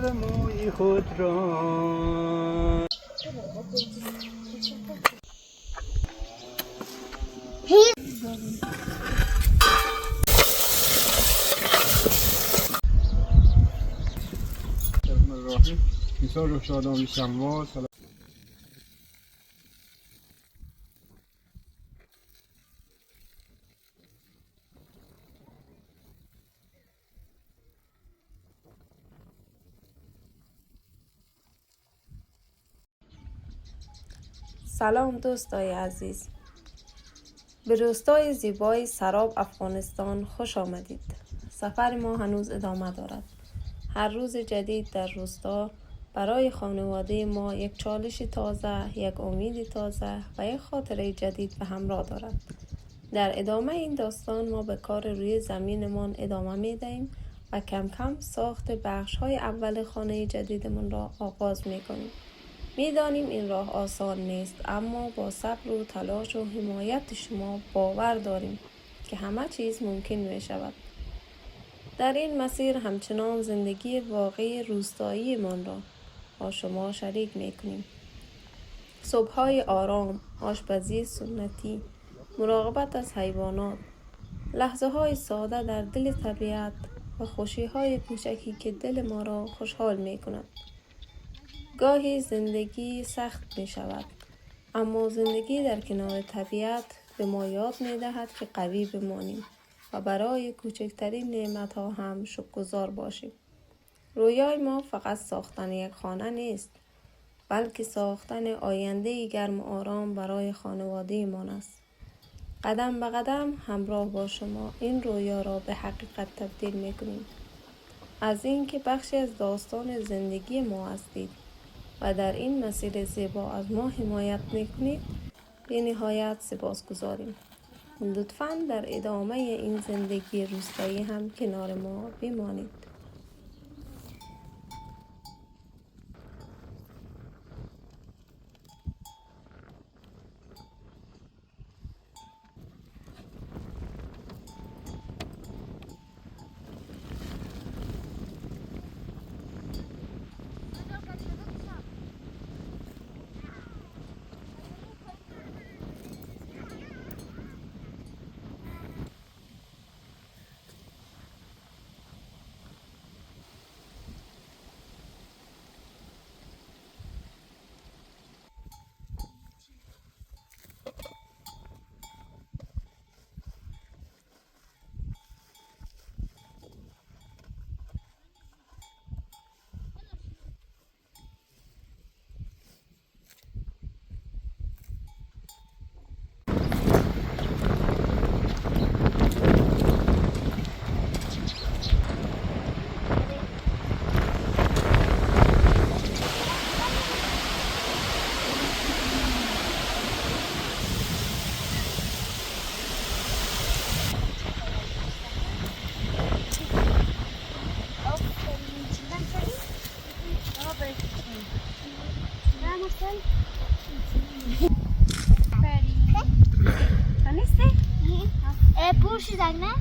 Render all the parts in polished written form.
یار موی خود را. مثال رو شادامی شموا. سلام دوستای عزیز، به روستای زیبای سراب افغانستان خوش آمدید. سفر ما هنوز ادامه دارد. هر روز جدید در روستا برای خانواده ما یک چالش تازه، یک امید تازه و یک خاطره جدید به همراه دارد. در ادامه این داستان ما به کار روی زمینمان ادامه می دهیم و کم کم ساخت بخش های اول خانه جدیدمان را آغاز می کنیم. می‌دانیم این راه آسان نیست، اما با صبر و تلاش و حمایت شما باور داریم که همه چیز ممکن می شود. در این مسیر همچنان زندگی واقعی روستایی من را با شما شریک می کنیم. صبح‌های آرام، آشپزی سنتی، مراقبت از حیوانات، لحظه‌های ساده در دل طبیعت و خوشی‌های کوچکی که دل ما را خوشحال می کند. گاهی زندگی سخت می شود، اما زندگی در کنار طبیعت به ما یاد می دهد که قوی بمانیم و برای کوچکترین نعمت ها هم شکرگزار باشیم. رویای ما فقط ساختن یک خانه نیست، بلکه ساختن آینده گرم و آرام برای خانواده ما است. قدم به قدم همراه با شما این رویا را به حقیقت تبدیل می کنیم. از اینکه بخشی از داستان زندگی ما هستید و در این مسیر زیبا از ما حمایت میکنید، به نهایت سپاسگزاریم. لطفاً در ادامه این زندگی روستایی هم کنار ما بمانید. Porsche sagen, ne?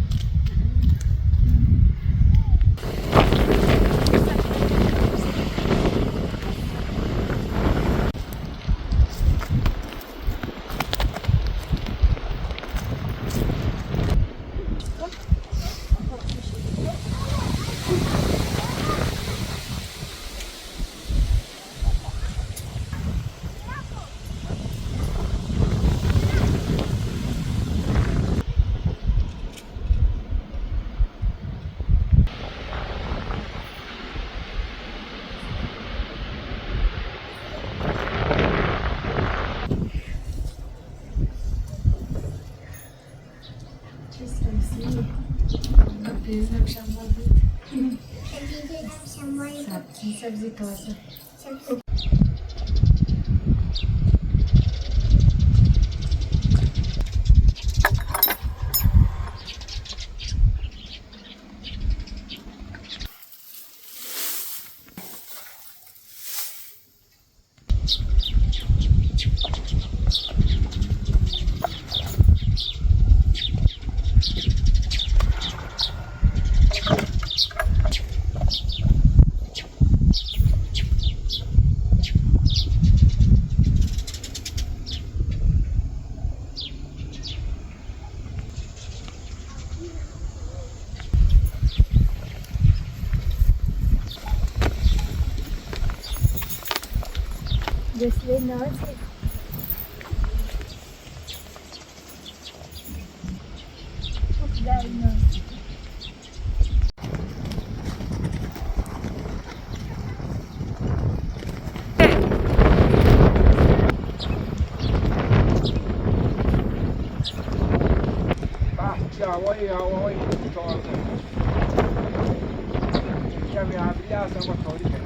सब्जी ताज़ा رسیده نازی در نازی هوای تازه کمی ابری هست اما تاریکه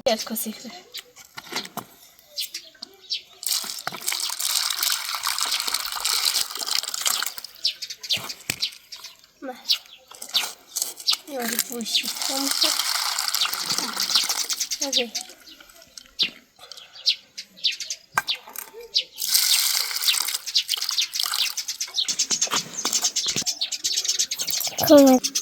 Jest kosikry. Masz. Nie może puścić. Okej. Koniec.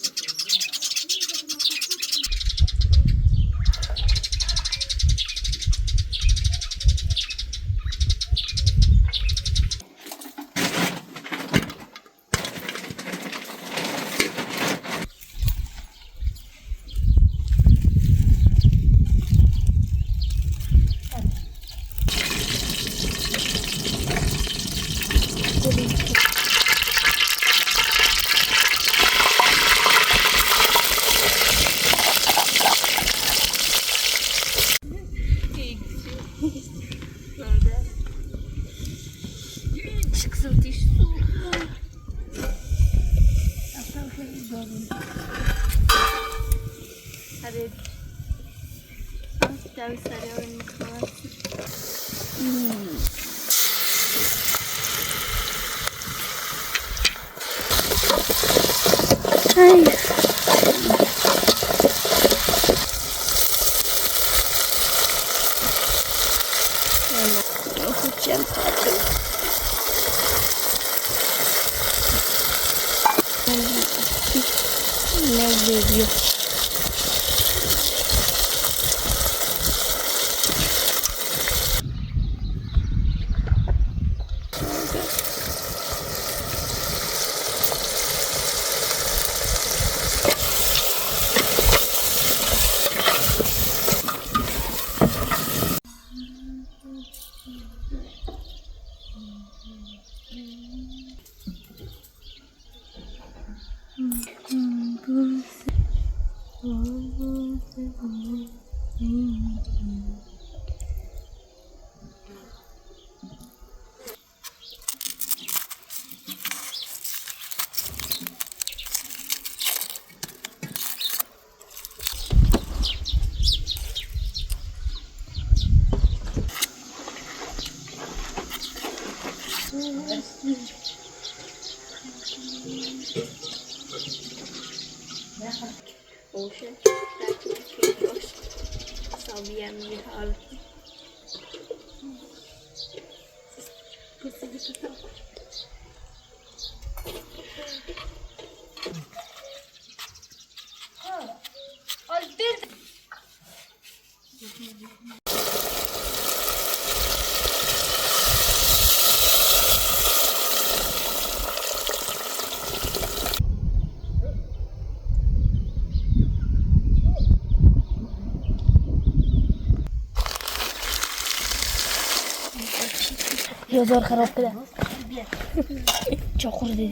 شب سریع میخواد. باشه شکل باش حسابی هم یه حال کسی بسیار یادار خراب کرده چه خورده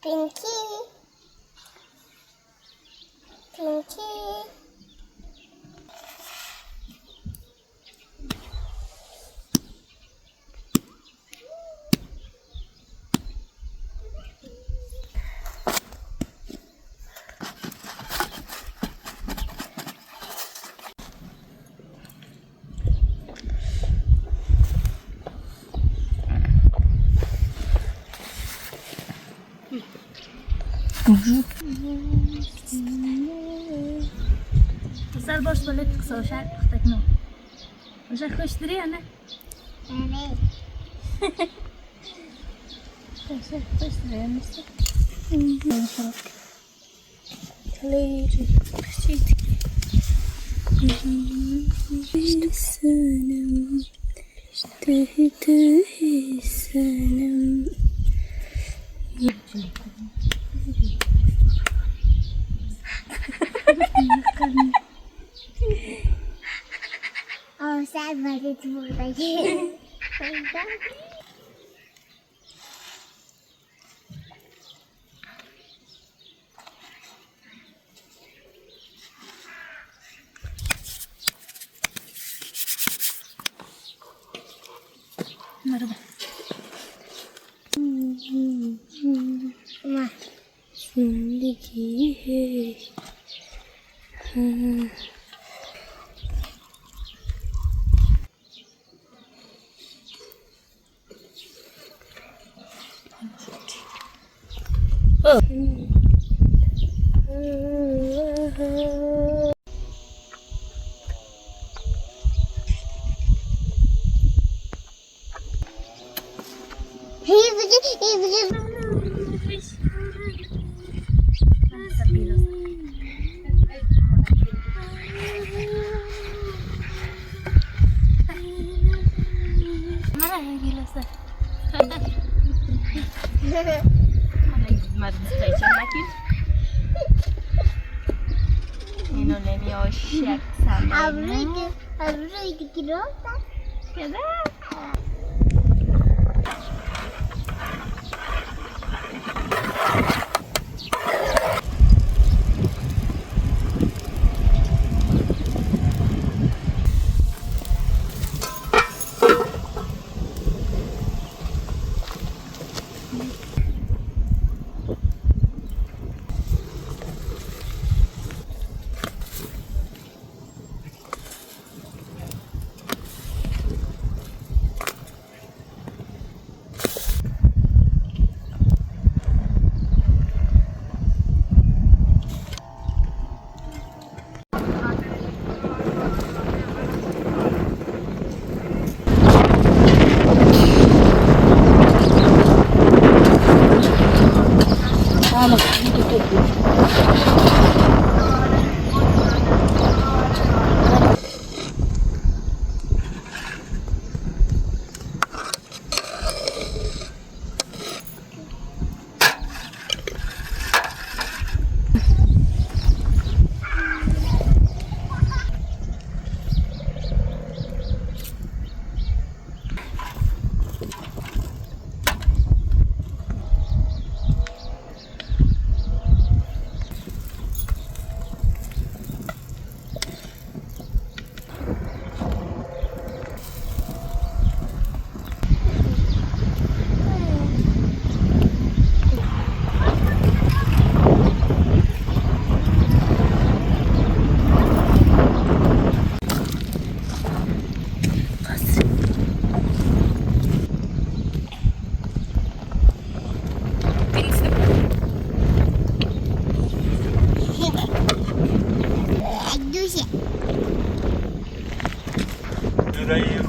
Pinky. Pinky. سر باش بالای کساشک بختکنم باشه خوش داری یا نه؟ نه باشه خوش داری یا نیست؟ سر باید بردگی مرحبا ما زندگی है اینو نمیاشک سمنه Abruti grossa. کده دوره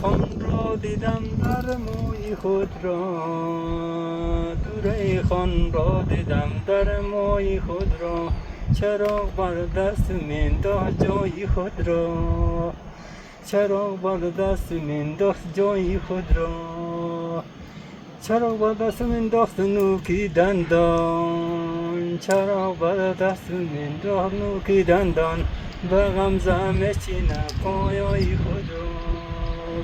خان را دیدم در موی خود را دوره خان را دیدم در موی خود را چراغ بر دست مینداخت جای خود را چراغ بر دست مینداخت جای خود را چراغ بر دست مینداخت نوکی دندان چراغ بر دست مینداخت نوکی دندان به غمزه میچینه پایای خود را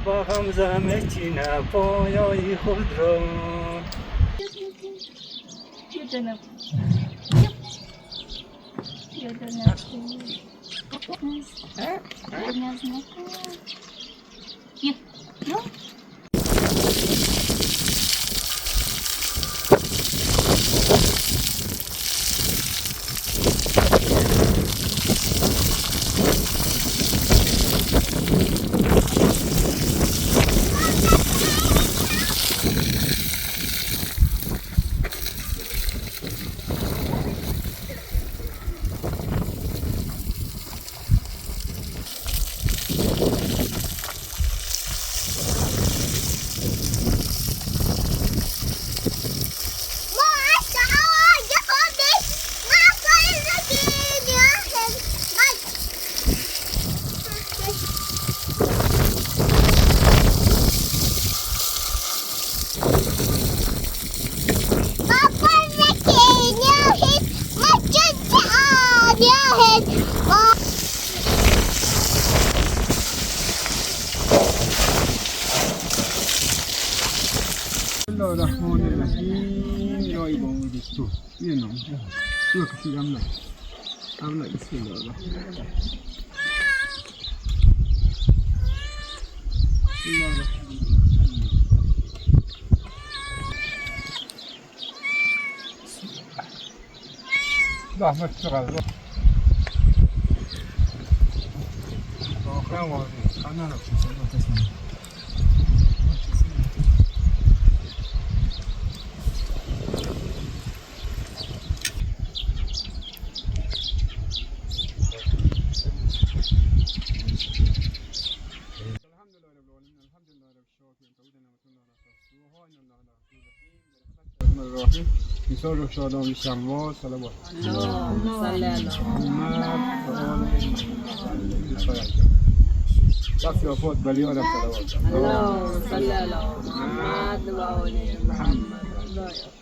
به غمزه میچینه پایای خود را Bismillahirrahmanirrahim. Ya İmam Hüsnü. Yine mi? Yok şu yamla. Amla Bismillahirrahmanirrahim. Zahmet çıkar. Bakran var. Kanan okşasın. بسیار شادان شموا صلوات اللهم صل علی محمد و آل محمد رفی آفات بلی آدم صلوات اللهم صل علی محمد و آل محمد